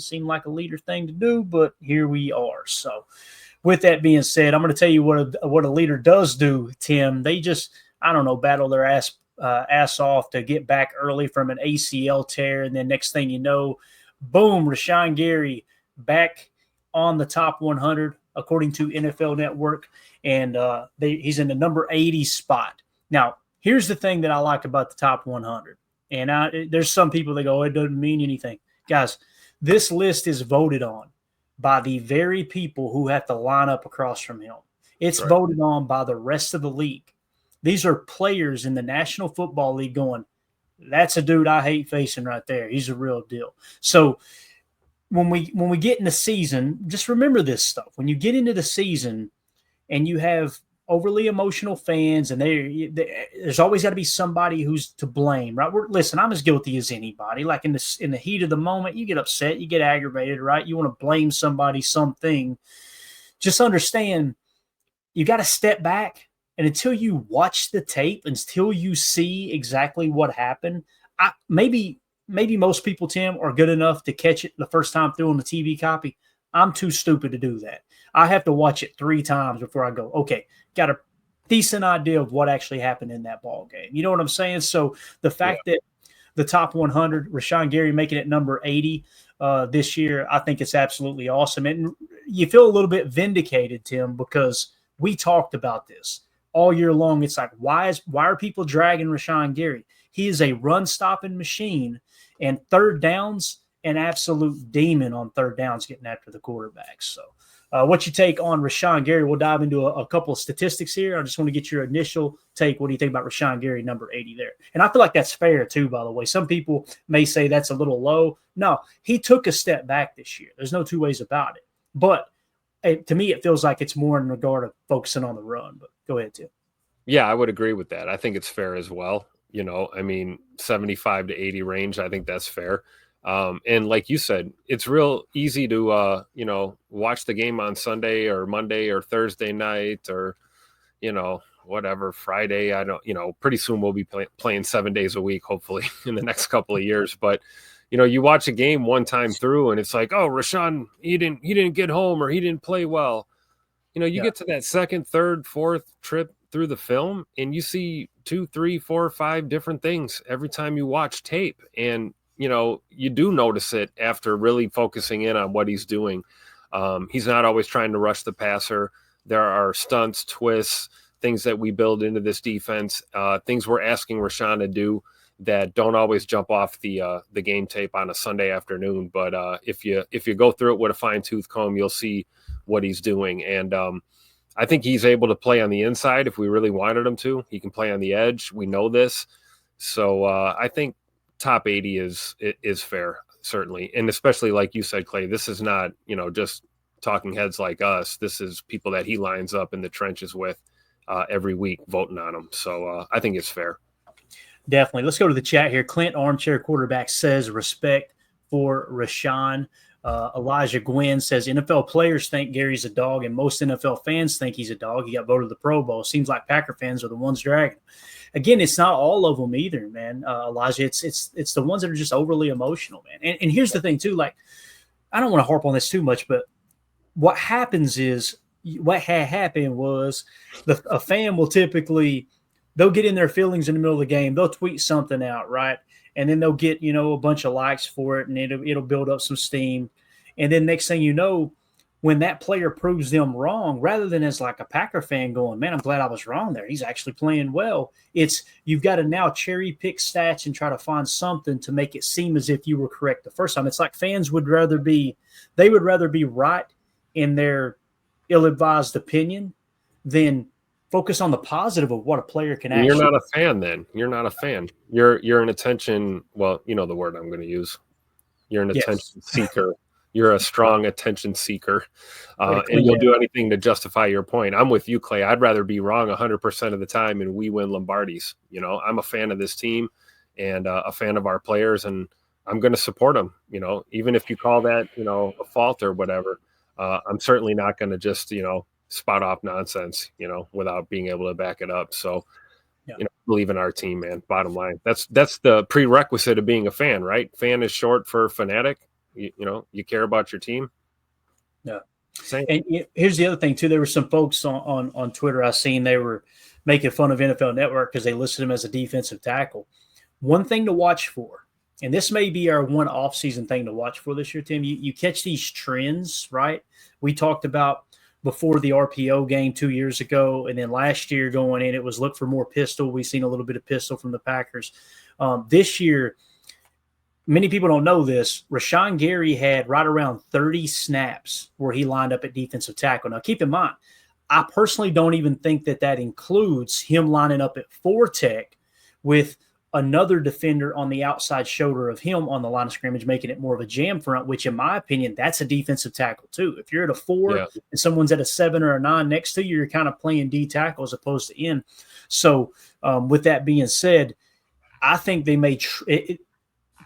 seem like a leader thing to do, but here we are. So, with that being said, I'm going to tell you what a leader does do, Tim. They just, I don't know, battle their ass off to get back early from an ACL tear, and then next thing you know, boom, Rashan Gary back on the top 100 according to NFL Network, and he's in the number 80 spot. Now, here's the thing that I like about the top 100, and there's some people that go, it doesn't mean anything, guys. This list is voted on by the very people who have to line up across from him. It's voted on by the rest of the league. These are players in the National Football League going, that's a dude I hate facing right there. He's a real deal. So when we get in the season, just remember this stuff. When you get into the season and you have overly emotional fans, and there's always got to be somebody who's to blame, right? Listen, I'm as guilty as anybody. Like in the heat of the moment, you get upset, you get aggravated, right? You want to blame somebody, something. Just understand, you got to step back, and until you watch the tape, until you see exactly what happened, maybe most people, Tim, are good enough to catch it the first time through on the TV copy. I'm too stupid to do that. I have to watch it 3 times before I go, okay, got a decent idea of what actually happened in that ball game. You know what I'm saying? So the fact that the top 100, Rashan Gary making it number 80 this year, I think it's absolutely awesome. And you feel a little bit vindicated, Tim, because we talked about this all year long. It's like, why are people dragging Rashan Gary? He is a run-stopping machine, and third downs, an absolute demon on third downs getting after the quarterbacks. So what you take on Rashan Gary, we'll dive into a couple of statistics here. I just want to get your initial take. What do you think about Rashan Gary, number 80 there? And I feel like that's fair too, by the way. Some people may say that's a little low. No, he took a step back this year. There's no two ways about it. But to me, it feels like it's more in regard of focusing on the run. But go ahead, Tim. Yeah, I would agree with that. I think it's fair as well. 75 to 80 range, I think that's fair. And like you said, it's real easy to, watch the game on Sunday or Monday or Thursday night or, whatever, Friday. Pretty soon we'll be playing 7 days a week, hopefully in the next couple of years. But, you watch a game one time through and it's like, oh, Rashan, he didn't get home or he didn't play well. You get to that second, third, fourth trip through the film and you see 2, 3, 4, 5 different things every time you watch tape. And, you do notice it after really focusing in on what he's doing. He's not always trying to rush the passer. There are stunts, twists, things that we build into this defense, things we're asking Rashan to do that don't always jump off the game tape on a Sunday afternoon. But if you go through it with a fine-tooth comb, you'll see what he's doing. And I think he's able to play on the inside if we really wanted him to. He can play on the edge. We know this. So I think top 80 is fair, certainly. And especially like you said, Clay, this is not, just talking heads like us. This is people that he lines up in the trenches with every week voting on him. So I think it's fair. Definitely. Let's go to the chat here. Clint Armchair Quarterback says respect for Rashan. Elijah Gwynn says NFL players think Gary's a dog, and most NFL fans think he's a dog. He got voted to the Pro Bowl. Seems like Packer fans are the ones dragging him. Again, it's not all of them either, man. Elijah, it's the ones that are just overly emotional, man. And here's the thing too. Like, I don't want to harp on this too much, but what happens is what had happened was a fan will typically they'll get in their feelings in the middle of the game. They'll tweet something out, right? And then they'll get, a bunch of likes for it, and it'll build up some steam. And then next thing you know, when that player proves them wrong, rather than as like a Packer fan going, man, I'm glad I was wrong there. He's actually playing well. It's you've got to now cherry pick stats and try to find something to make it seem as if you were correct the first time. It's like fans would rather be right in their ill-advised opinion than focus on the positive of what a player can actually. You're not a fan then. You're not a fan. You're an attention. Well, you know the word I'm going to use. You're an attention seeker. You're a strong attention seeker, and you'll do anything to justify your point. I'm with you, Clay. I'd rather be wrong 100% of the time and we win Lombardis. I'm a fan of this team and a fan of our players, and I'm going to support them. Even if you call that, a fault or whatever, I'm certainly not going to just, spout off nonsense, without being able to back it up. So, believe in our team, man. Bottom line, that's the prerequisite of being a fan, right? Fan is short for fanatic. you care about your team. Yeah. Same. And here's the other thing too. There were some folks on Twitter I seen, they were making fun of NFL Network because they listed him as a defensive tackle. One thing to watch for, and this may be our one off-season thing to watch for this year, Tim. You catch these trends, right? We talked about before the RPO game 2 years ago, and then last year going in, it was look for more pistol. We've seen a little bit of pistol from the Packers. This year, many people don't know this. Rashan Gary had right around 30 snaps where he lined up at defensive tackle. Now, keep in mind, I personally don't even think that includes him lining up at 4-tech with another defender on the outside shoulder of him on the line of scrimmage, making it more of a jam front, which in my opinion, that's a defensive tackle too. If you're at a 4 and someone's at a 7 or a 9 next to you, you're kind of playing D tackle as opposed to end. So with that being said, I think they may it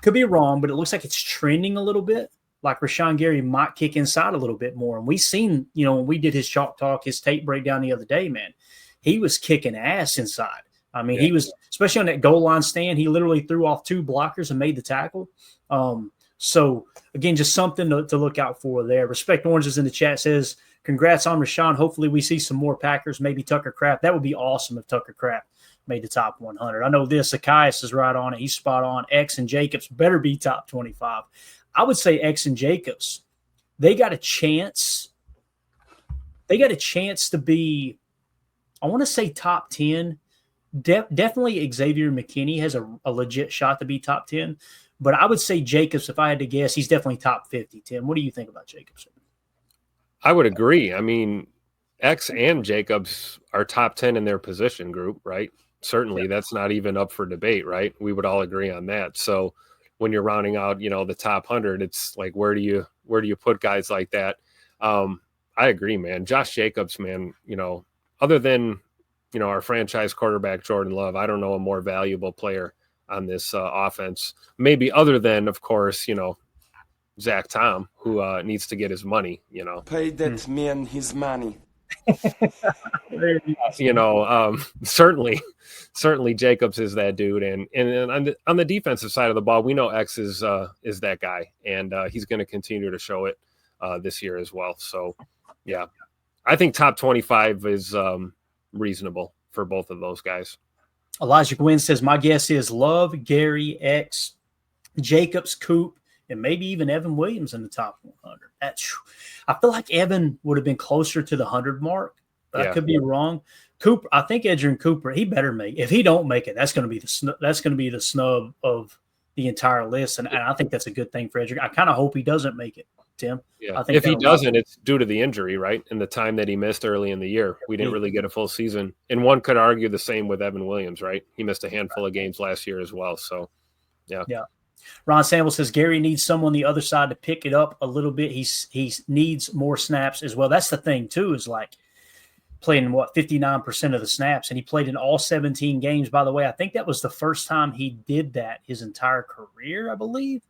could be wrong, but it looks like it's trending a little bit. Like Rashan Gary might kick inside a little bit more. And we seen, when we did his chalk talk, his tape breakdown the other day, man, he was kicking ass inside. I mean, he was, especially on that goal line stand, he literally threw off 2 blockers and made the tackle. So, again, just something to look out for there. Respect Oranges in the chat says, congrats on Rashan. Hopefully we see some more Packers, maybe Tucker Kraft. That would be awesome if Tucker Kraft made the top 100. I know this. Zacchaeus is right on it. He's spot on. X and Jacobs better be top 25. I would say X and Jacobs, they got a chance. They got a chance to be, I want to say top 10. Definitely Xavier McKinney has a legit shot to be top 10. But I would say Jacobs, if I had to guess, he's definitely top 50. Tim, what do you think about Jacobs? I would agree. I mean, X and Jacobs are top 10 in their position group, right? Certainly, that's not even up for debate, right? We would all agree on that. So when you're rounding out, the top 100, it's like, where do you put guys like that? I agree, man. Josh Jacobs, man, other than, our franchise quarterback, Jordan Love, I don't know a more valuable player on this offense, maybe other than, of course, Zach Tom, who needs to get his money, Pay that man his money. Certainly Jacobs is that dude. And on the defensive side of the ball, we know X is that guy, and he's going to continue to show it this year as well. So, yeah, I think top 25 is reasonable for both of those guys. Elijah Gwynn says, my guess is Love, Gary, X, Jacobs, Coop, and maybe even Evan Williams in the top 100. I feel like Evan would have been closer to the 100 mark, but I could be wrong. Cooper, I think Edgerrin Cooper, he better make it. If he don't make it, that's going to be the snub of the entire list, and I think that's a good thing for Edgerrin. I kind of hope he doesn't make it, Tim. Yeah. If he doesn't, it's due to the injury, right? And the time that he missed early in the year. We didn't really get a full season. And one could argue the same with Evan Williams, right? He missed a handful of games last year as well. So, yeah. Ron Sample says Gary needs someone on the other side to pick it up a little bit. He needs more snaps as well. That's the thing, too, is like playing, 59% of the snaps. And he played in all 17 games. By the way, I think that was the first time he did that his entire career, I believe.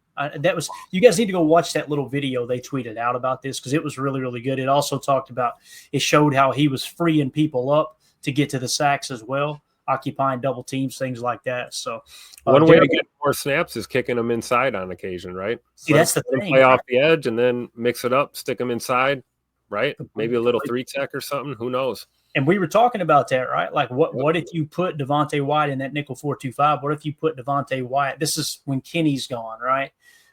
You guys need to go watch that little video they tweeted out about this because it was really, really good. It also talked about, it showed how he was freeing people up to get to the sacks as well, occupying double teams, things like that. So one way to get more snaps is kicking them inside on occasion, right? See, that's the thing. Play off the edge and then mix it up, stick them inside, right? Maybe a little 3-tech or something. Who knows? And we were talking about that, right? Like, what if you put Devontae Wyatt in that nickel 4-2-5? What if you put Devontae Wyatt? This is when Kenny's gone, right?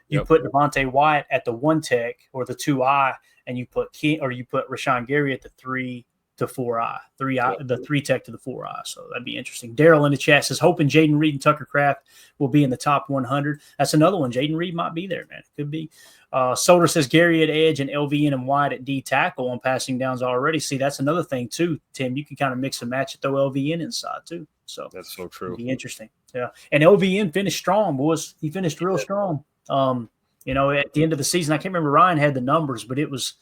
You put Devontae Wyatt at the 1-tech or the 2-eye, and you put Rashan Gary at the 3 to 4-eye, the 3-tech to the 4-eye. So that'd be interesting. Daryl in the chat says, hoping Jaden Reed and Tucker Kraft will be in the top 100. That's another one. Jaden Reed might be there, man. It could be. Solder says Gary at edge and LVN and Wyatt at D tackle on passing downs already. See, that's another thing too, Tim. You can kind of mix and match and throw LVN inside too. So that's so true. Be interesting. Yeah. And LVN finished strong, boys. He finished real strong. At the end of the season, I can't remember, Ryan had the numbers, but it was,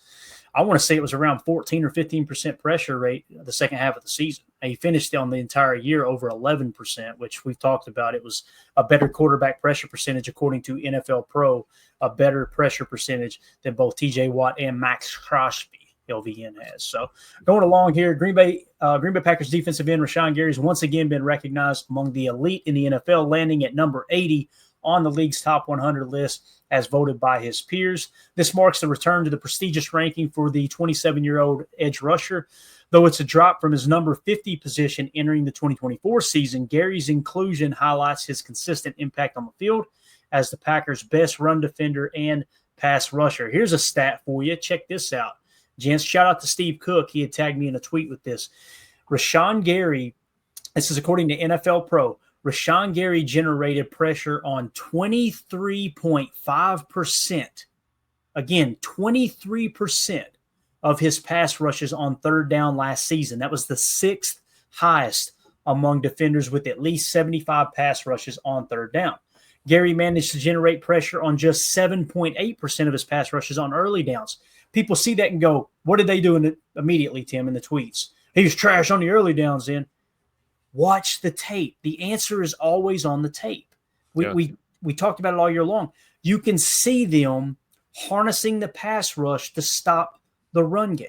I want to say it was around 14 or 15% pressure rate the second half of the season. And he finished on the entire year over 11%, which we've talked about. It was a better quarterback pressure percentage, according to NFL Pro, a better pressure percentage than both TJ Watt and Max Crosby, LVN has. So going along here, Green Bay Packers defensive end Rashan Gary has once again been recognized among the elite in the NFL, landing at number 80 on the league's top 100 list as voted by his peers. This marks the return to the prestigious ranking for the 27-year-old edge rusher. Though it's a drop from his number 50 position entering the 2024 season, Gary's inclusion highlights his consistent impact on the field as the Packers' best run defender and pass rusher. Here's a stat for you. Check this out. Gents, shout out to Steve Cook. He had tagged me in a tweet with this. Rashan Gary, this is according to NFL Pro, Rashan Gary generated pressure on 23.5%. Again, 23% of his pass rushes on third down last season. That was the sixth highest among defenders with at least 75 pass rushes on third down. Gary managed to generate pressure on just 7.8% of his pass rushes on early downs. People see that and go, what did they do immediately, Tim, in the tweets? He was trash on the early downs then. Watch the tape. The answer is always on the tape. We talked about it all year long. You can see them harnessing the pass rush to stop the run game.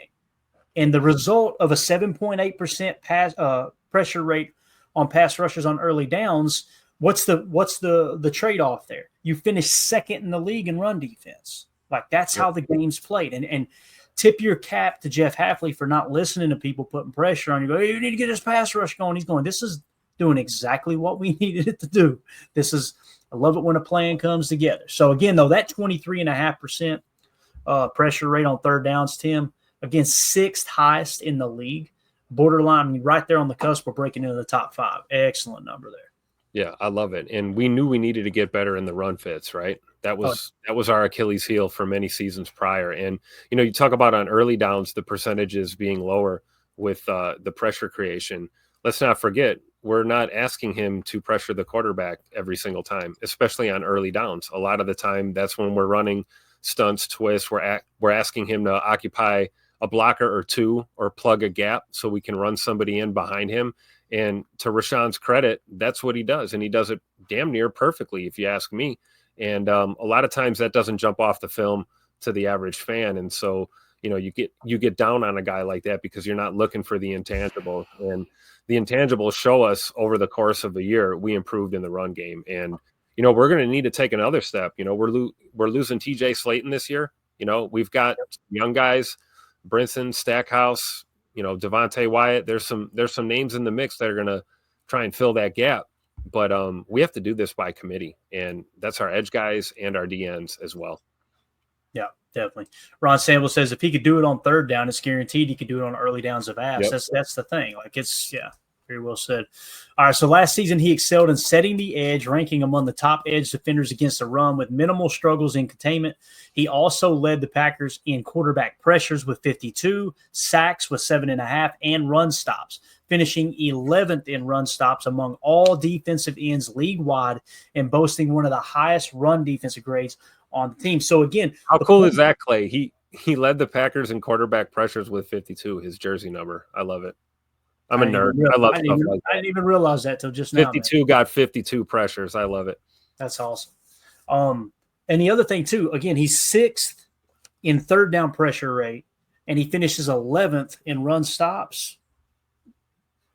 And the result of a 7.8% pressure rate on pass rushes on early downs, what's the trade-off there? You finish second in the league in run defense. Like, that's how the game's played. And tip your cap to Jeff Hafley for not listening to people putting pressure on you. Go, hey, you need to get this pass rush going. He's going, this is doing exactly what we needed it to do. I love it when a plan comes together. So, again, though, that 23.5% pressure rate on third downs, Tim, again, sixth highest in the league. Borderline, I mean, right there on the cusp of breaking into the top 5. Excellent number there. Yeah, I love it. And we knew we needed to get better in the run fits, right? That was our Achilles heel for many seasons prior. And, you talk about on early downs, the percentages being lower with the pressure creation. Let's not forget, we're not asking him to pressure the quarterback every single time, especially on early downs. A lot of the time, that's when we're running stunts, twists. We're asking him to occupy a blocker or two or plug a gap so we can run somebody in behind him. And to Rashan's credit, that's what he does. And he does it damn near perfectly, if you ask me. And a lot of times that doesn't jump off the film to the average fan. And so, you get down on a guy like that because you're not looking for the intangible. And the intangibles show us over the course of a year, we improved in the run game. And, we're going to need to take another step. We're losing TJ Slayton this year. We've got young guys, Brinson, Stackhouse, Devontae Wyatt. There's some names in the mix that are going to try and fill that gap. But we have to do this by committee, and that's our edge guys and our DNs as well. Yeah, definitely. Ron Sample says if he could do it on third down, it's guaranteed he could do it on early downs of apps. Yep. That's the thing. Like, it's very well said. All right, so last season he excelled in setting the edge, ranking among the top edge defenders against the run with minimal struggles in containment. He also led the Packers in quarterback pressures with 52, sacks with 7.5, and run stops, finishing 11th in run stops among all defensive ends league-wide and boasting one of the highest run defensive grades on the team. So, again, how cool is that, Clay? He led the Packers in quarterback pressures with 52, his jersey number. I love it. I'm a nerd. I love stuff like that. I didn't even realize that till just now. 52 got 52 pressures. I love it. That's awesome. And the other thing, too, again, he's 6th in third down pressure rate, and he finishes 11th in run stops.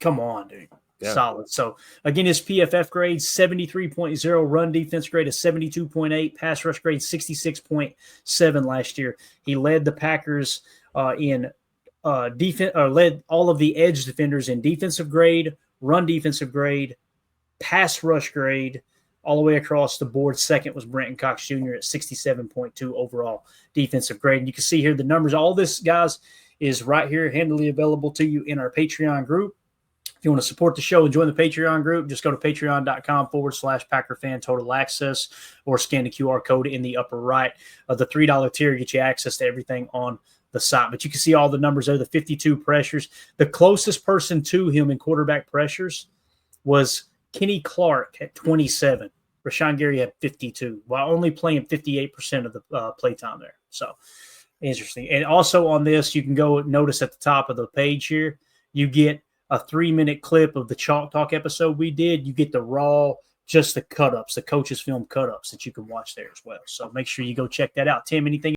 Come on, dude. Yeah. Solid. So, again, his PFF grade, 73.0, run defense grade of 72.8, pass rush grade 66.7 last year. He led the Packers in defense, led all of the edge defenders in defensive grade, run defensive grade, pass rush grade, all the way across the board. Second was Brenton Cox Jr. at 67.2 overall defensive grade. And you can see here the numbers. All this, guys, is right here, handily available to you in our Patreon group. If you want to support the show and join the Patreon group, just go to patreon.com/PackerFan Total Access or scan the QR code in the upper right. The $3 tier gets you access to everything on the site. But you can see all the numbers there, the 52 pressures. The closest person to him in quarterback pressures was Kenny Clark at 27. Rashan Gary had 52, while only playing 58% of the play time there. So, interesting. And also on this, you can go notice at the top of the page here, you get a 3-minute clip of the Chalk Talk episode we did. You get the raw, just the cut-ups, the coaches film cut-ups that you can watch there as well. So make sure you go check that out. Tim, anything